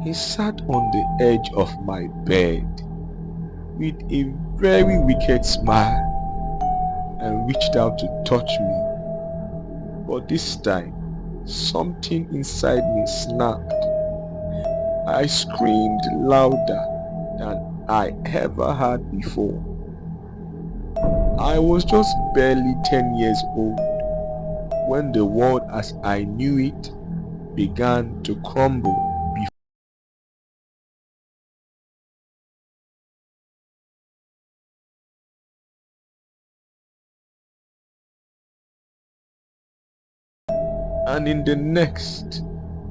He sat on the edge of my bed with a very wicked smile and reached out to touch me. But this time, something inside me snapped. I screamed louder than I ever had before. I was just barely 10 years old when the world as I knew it began to crumble. And in the next,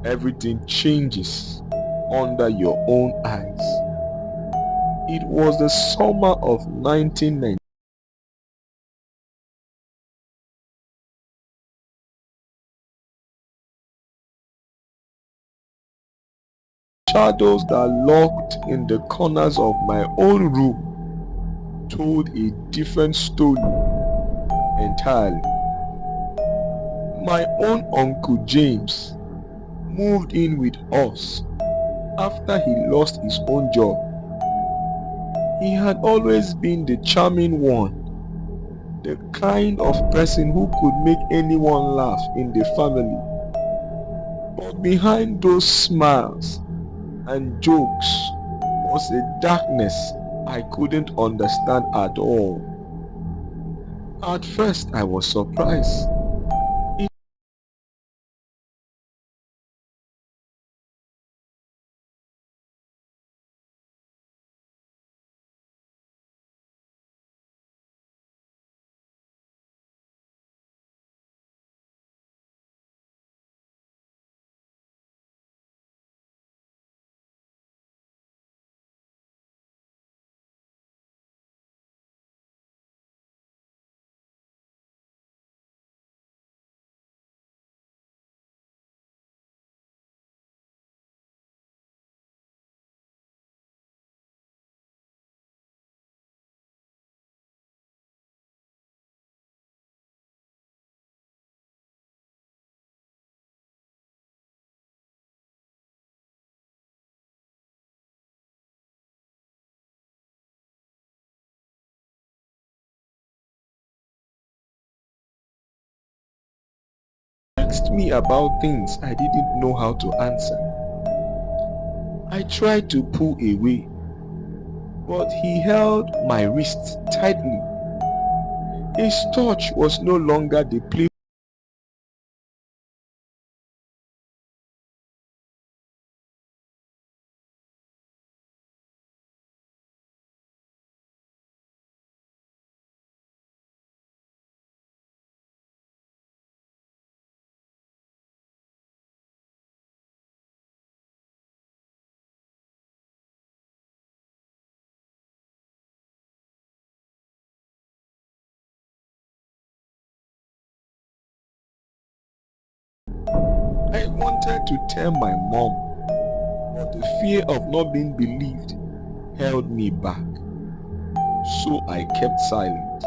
everything changes under your own eyes. It was the summer of 1990. Shadows that lurked in the corners of my own room told a different story entirely. My own Uncle James moved in with us after he lost his own job. He had always been the charming one, the kind of person who could make anyone laugh in the family. But behind those smiles and jokes was a darkness I couldn't understand at all. At first I was surprised. Asked me about things I didn't know how to answer. I tried to pull away, but he held my wrist tightly. His touch was no longer the play. I wanted to tell my mom, but the fear of not being believed held me back. So I kept silent,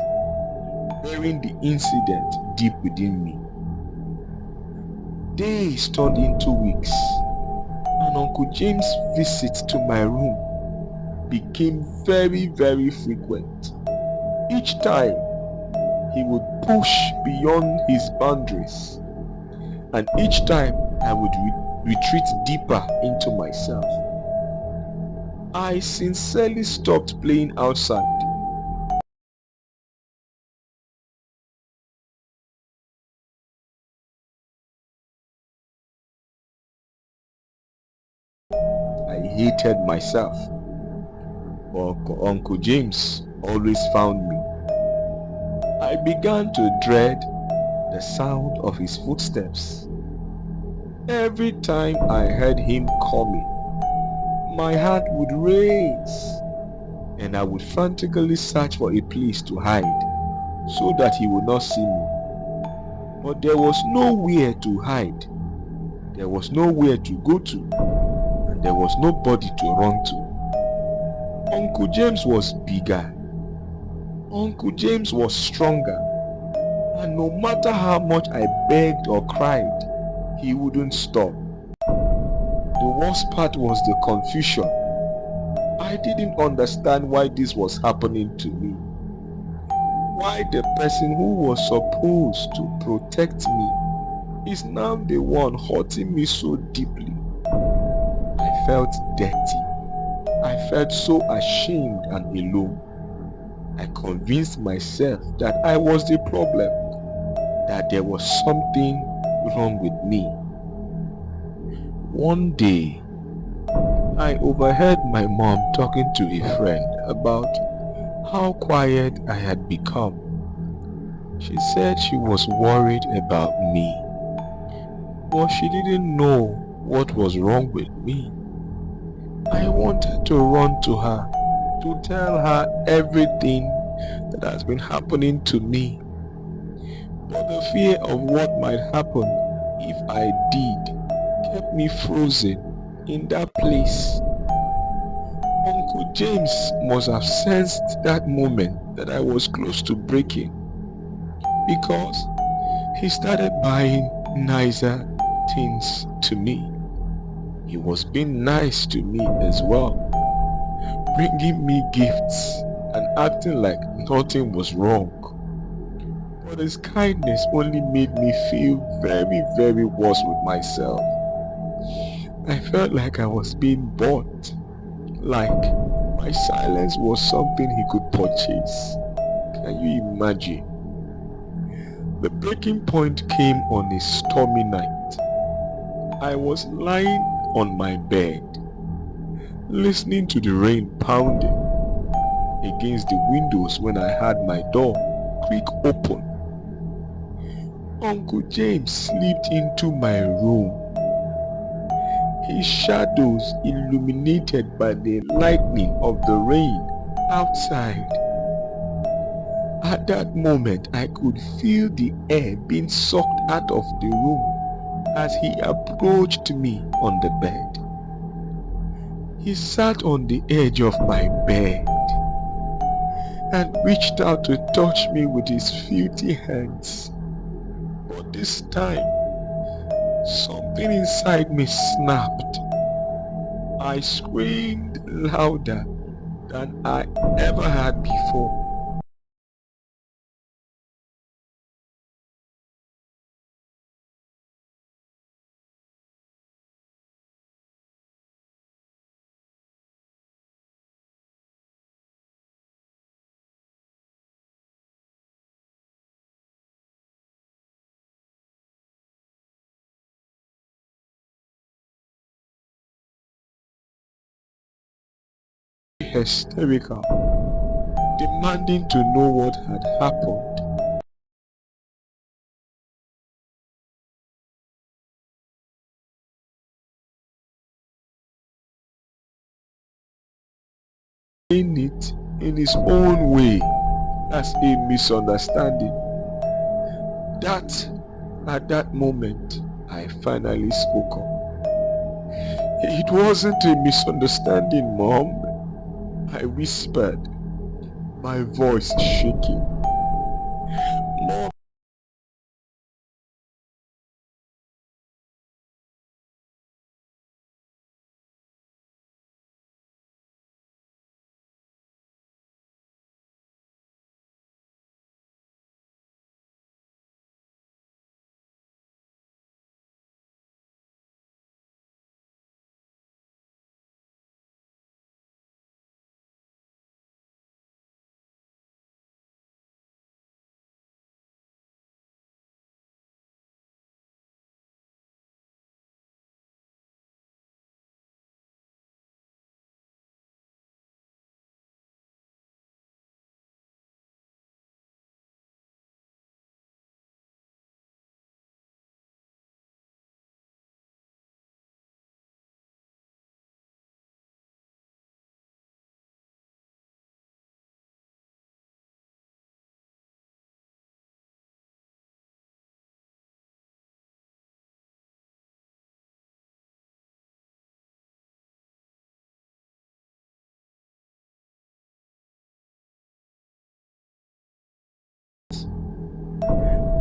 bearing the incident deep within me. Days turned into weeks, and Uncle James' visits to my room became very frequent. Each time, he would push beyond his boundaries, and each time I would retreat deeper into myself. I sincerely stopped playing outside. I hated myself, but Uncle James always found me. I began to dread the sound of his footsteps. Every time I heard him coming, my heart would race, and I would frantically search for a place to hide so that he would not see me. But there was nowhere to hide. There was nowhere to go to, and there was nobody to run to. Uncle James was bigger. Uncle James was stronger. And no matter how much I begged or cried, he wouldn't stop. The worst part was the confusion. I didn't understand why this was happening to me. Why the person who was supposed to protect me is now the one hurting me so deeply. I felt dirty. I felt so ashamed and alone. I convinced myself that I was the problem, that there was something wrong with me. One day, I overheard my mom talking to a friend about how quiet I had become. She said she was worried about me, but she didn't know what was wrong with me. I wanted to run to her to tell her everything that has been happening to me, but the fear of what might happen if I did kept me frozen in that place. Uncle James must have sensed that moment that I was close to breaking, because he started buying nicer things to me. He was being nice to me as well, bringing me gifts and acting like nothing was wrong. But his kindness only made me feel very, very worse with myself. I felt like I was being bought, like my silence was something he could purchase. Can you imagine? The breaking point came on a stormy night. I was lying on my bed, listening to the rain pounding against the windows when I had my door creak open. Uncle James slipped into my room, his shadows illuminated by the lightning of the rain outside. At that moment, I could feel the air being sucked out of the room as he approached me on the bed. He sat on the edge of my bed and reached out to touch me with his filthy hands. But this time, something inside me snapped. I screamed louder than I ever had before. Hysterical, demanding to know what had happened. Saying it in his own way as a misunderstanding. That, at that moment, I finally spoke up. It wasn't a misunderstanding, Mom, I whispered, my voice shaking. Mom,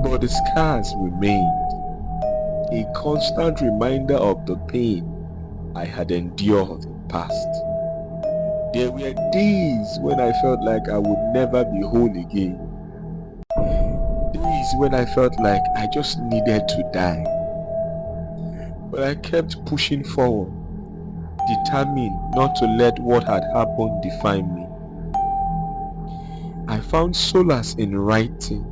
but the scars remained, a constant reminder of the pain I had endured in the past. There were days when I felt like I would never be whole again. Days when I felt like I just needed to die. But I kept pushing forward, determined not to let what had happened define me. I found solace in writing,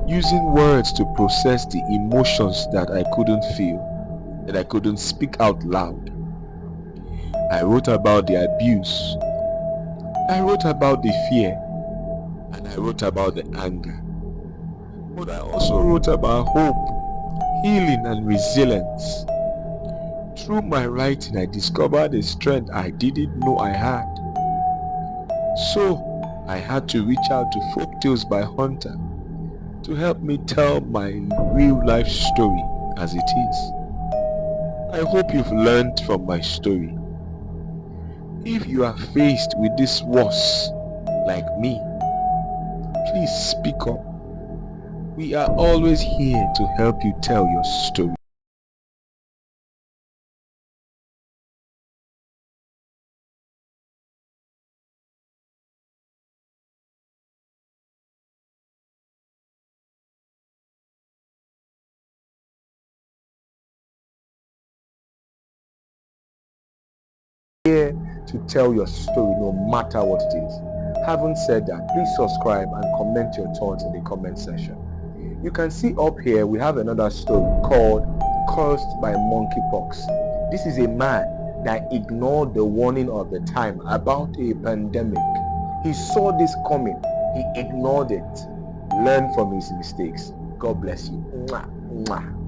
using words to process the emotions that I couldn't feel, that I couldn't speak out loud. I wrote about the abuse, I wrote about the fear, and I wrote about the anger. But I also wrote about hope, healing, and resilience. Through my writing, I discovered a strength I didn't know I had. So, I had to reach out to Folktales by Hunter to help me tell my real life story as it is. I hope you've learned from my story. If you are faced with this worse, like me, please speak up. We are always here to help you tell your story. Here to tell your story no matter what it is. Having said that, please subscribe and comment your thoughts in the comment section. You can see up here we have another story called Cursed by Monkeypox. This is a man that ignored the warning of the time about a pandemic. He saw this coming, he ignored it. Learn from his mistakes. God bless you. Mwah, mwah.